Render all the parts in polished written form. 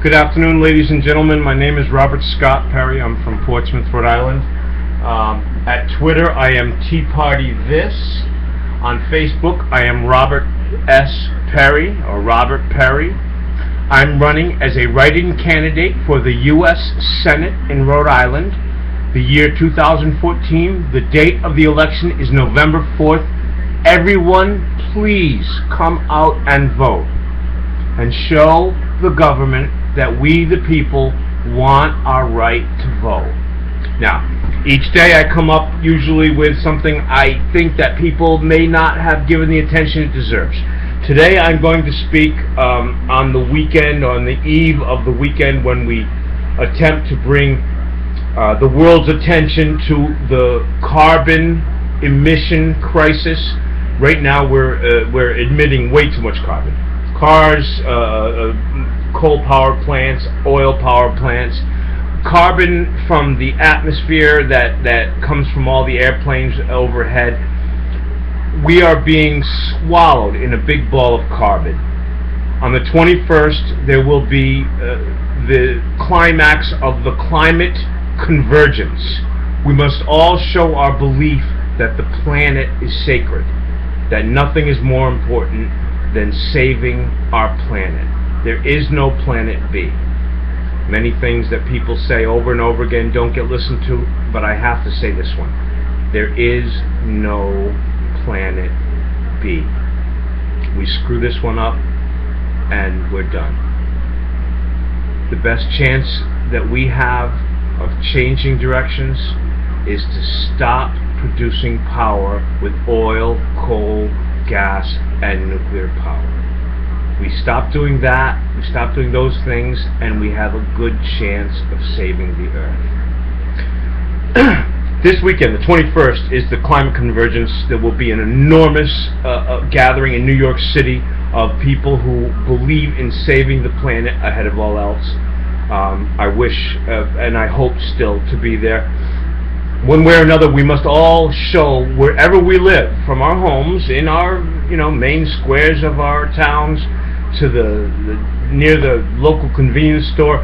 Good afternoon, ladies and gentlemen. My name is Robert Scott Perry. I'm from Portsmouth, Rhode Island. At Twitter, I am Tea Party This. On Facebook, I am Robert S. Perry, or Robert Perry. I'm running as a write-in candidate for the U.S. Senate in Rhode Island. The year 2014, the date of the election is November 4th. Everyone, please come out and vote and show the government that we, the people, want our right to vote. Now, each day I come up usually with something I think that people may not have given the attention it deserves. Today I'm going to speak on the weekend, on the eve of the weekend, when we attempt to bring the world's attention to the carbon emission crisis. Right now we're emitting way too much carbon. Cars, coal power plants, oil power plants, carbon from the atmosphere that comes from all the airplanes overhead. We are being swallowed in a big ball of carbon. On the 21st, there will be the climax of the climate convergence. We must all show our belief that the planet is sacred, that nothing is more important than saving our planet. There is no planet B. Many things that people say over and over again don't get listened to, but I have to say this one. There is no planet B. We screw this one up and we're done. The best chance that we have of changing directions is to stop producing power with oil, coal, gas, and nuclear power. We stop doing that, we stop doing those things, and we have a good chance of saving the Earth. This weekend, the 21st, is the climate convergence. There will be an enormous gathering in New York City of people who believe in saving the planet ahead of all else. I wish and I hope still to be there. One way or another, we must all show, wherever we live, from our homes, in our main squares of our towns, to near the local convenience store,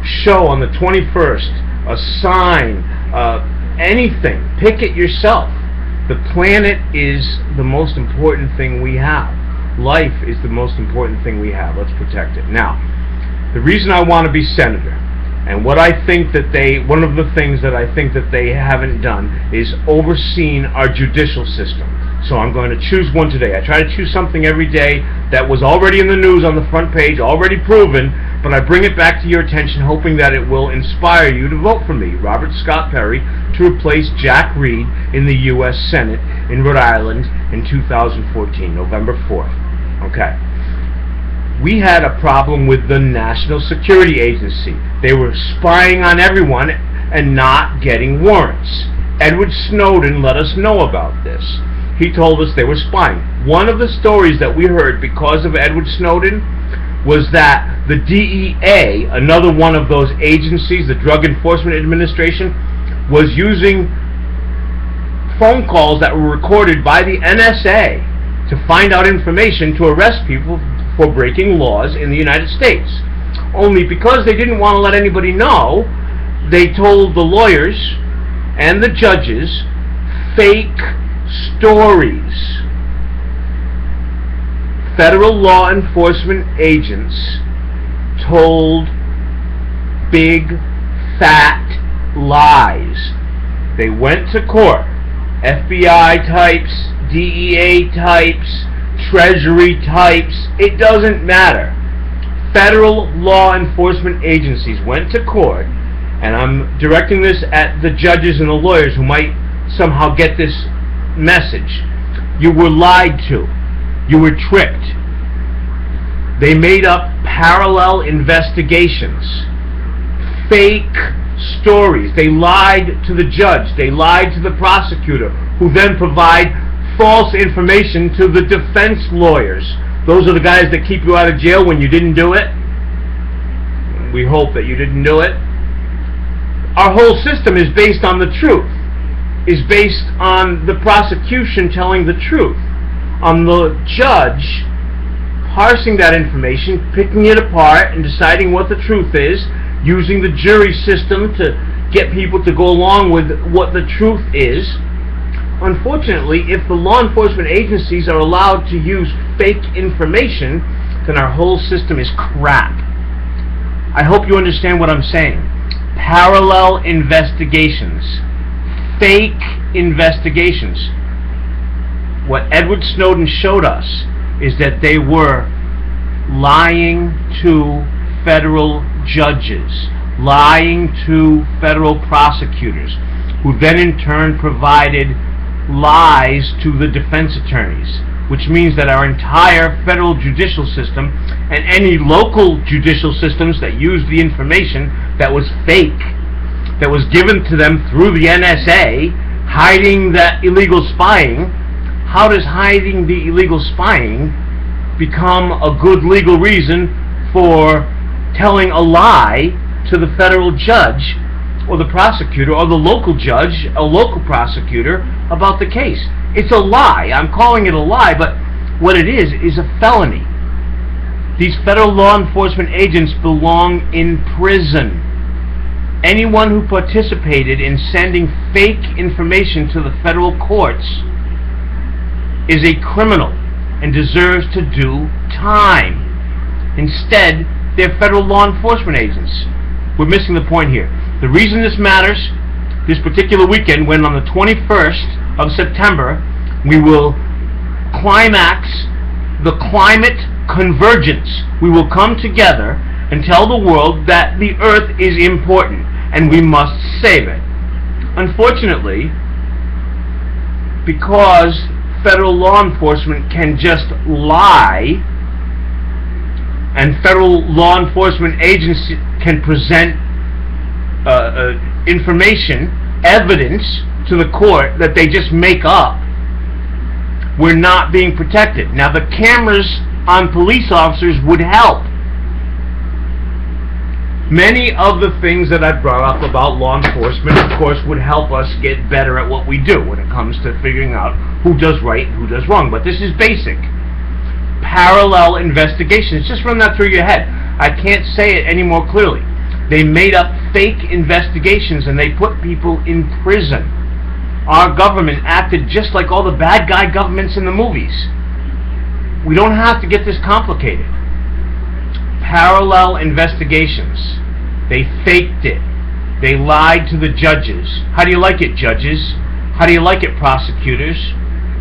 show on the 21st a sign, anything. Pick it yourself. The planet is the most important thing we have. Life is the most important thing we have. Let's protect it. Now, the reason I want to be senator, and what I think that one of the things that I think that they haven't done is overseen our judicial system. So I'm going to choose one today. I try to choose something every day that was already in the news on the front page, already proven, but I bring it back to your attention hoping that it will inspire you to vote for me, Robert Scott Perry, to replace Jack Reed in the U.S. Senate in Rhode Island in 2014, November 4th. Okay. We had a problem with the National Security Agency. They were spying on everyone and not getting warrants. Edward Snowden let us know about this. He told us they were spying. One of the stories that we heard because of Edward Snowden was that the DEA, another one of those agencies, the Drug Enforcement Administration, was using phone calls that were recorded by the NSA to find out information to arrest people for breaking laws in the United States. Only because they didn't want to let anybody know, they told the lawyers and the judges fake stories. Federal law enforcement agents told big, fat lies. They went to court. FBI types, DEA types, Treasury types, it doesn't matter. Federal law enforcement agencies went to court, and I'm directing this at the judges and the lawyers who might somehow get this message. You were lied to. You were tricked. They made up parallel investigations, fake stories. They lied to the judge. They lied to the prosecutor, who then provide false information to the defense lawyers. Those are the guys that keep you out of jail when you didn't do it. We hope that you didn't do it. Our whole system is based on the truth, is based on the prosecution telling the truth, on the judge parsing that information, picking it apart, and deciding what the truth is, using the jury system to get people to go along with what the truth is. Unfortunately, if the law enforcement agencies are allowed to use fake information, then our whole system is crap. I hope you understand what I'm saying. Parallel investigations. Fake investigations. What Edward Snowden showed us is that they were lying to federal judges, lying to federal prosecutors, who then in turn provided lies to the defense attorneys, which means that our entire federal judicial system and any local judicial systems that used the information that was fake, that was given to them through the NSA, hiding that illegal spying. How does hiding the illegal spying become a good legal reason for telling a lie to the federal judge or the prosecutor or the local judge, a local prosecutor, about the case? It's a lie. I'm calling it a lie, but what it is a felony. These federal law enforcement agents belong in prison. Anyone who participated in sending fake information to the federal courts is a criminal and deserves to do time. Instead, they're federal law enforcement agents. We're missing the point here. The reason this matters, this particular weekend, when on the 21st of September, we will climax the climate convergence. We will come together and tell the world that the earth is important and we must save it. Unfortunately, because federal law enforcement can just lie, and federal law enforcement agencies can present information, evidence to the court that they just make up, we're not being protected. Now, the cameras on police officers would help. Many of the things that I brought up about law enforcement, of course, would help us get better at what we do when it comes to figuring out who does right and who does wrong. But this is basic. Parallel investigations. Just run that through your head. I can't say it any more clearly. They made up fake investigations and they put people in prison. Our government acted just like all the bad guy governments in the movies. We don't have to get this complicated. Parallel investigations. They faked it. They lied to the judges. How do you like it, judges? How do you like it, prosecutors?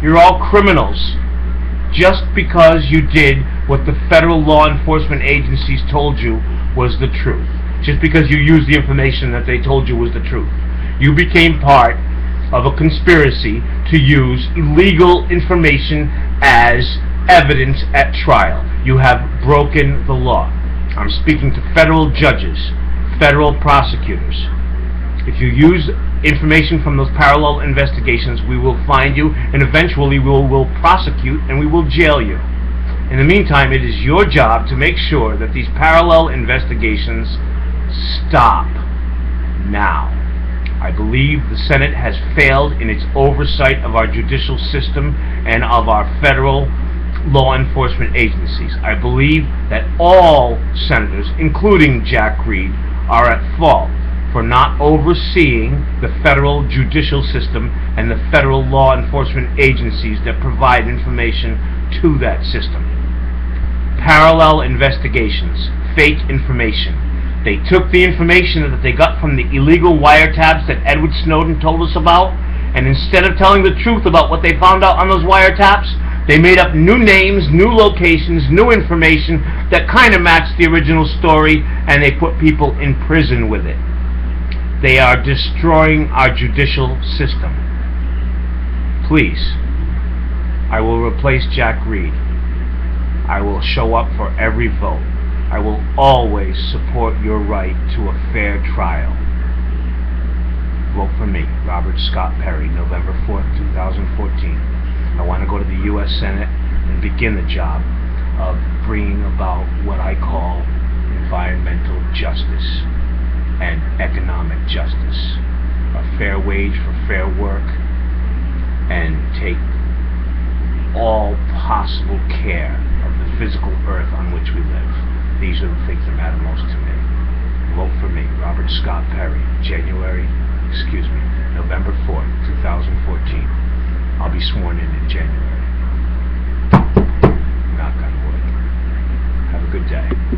You're all criminals just because you did what the federal law enforcement agencies told you was the truth. Just because you used the information that they told you was the truth. You became part of a conspiracy to use illegal information as evidence at trial. You have broken the law. I'm speaking to federal judges, federal prosecutors. If you use information from those parallel investigations, we will find you, and eventually we will prosecute and we will jail you. In the meantime, it is your job to make sure that these parallel investigations stop now. I believe the Senate has failed in its oversight of our judicial system and of our federal law enforcement agencies. I believe that all senators, including Jack Reed, are at fault for not overseeing the federal judicial system and the federal law enforcement agencies that provide information to that system. Parallel investigations, fake information. They took the information that they got from the illegal wiretaps that Edward Snowden told us about, and instead of telling the truth about what they found out on those wiretaps, they made up new names, new locations, new information that kind of matched the original story, and they put people in prison with it. They are destroying our judicial system. Please, I will replace Jack Reed. I will show up for every vote. I will always support your right to a fair trial. Vote for me, Robert Scott Perry, November 4th, 2014. I want to go to the U.S. Senate and begin the job of bringing about what I call environmental justice and economic justice. A fair wage for fair work, and take all possible care of the physical earth on which we live. These are the things that matter most to me. Vote for me, Robert Scott Perry, November 4th, 2014. I'll be sworn in January.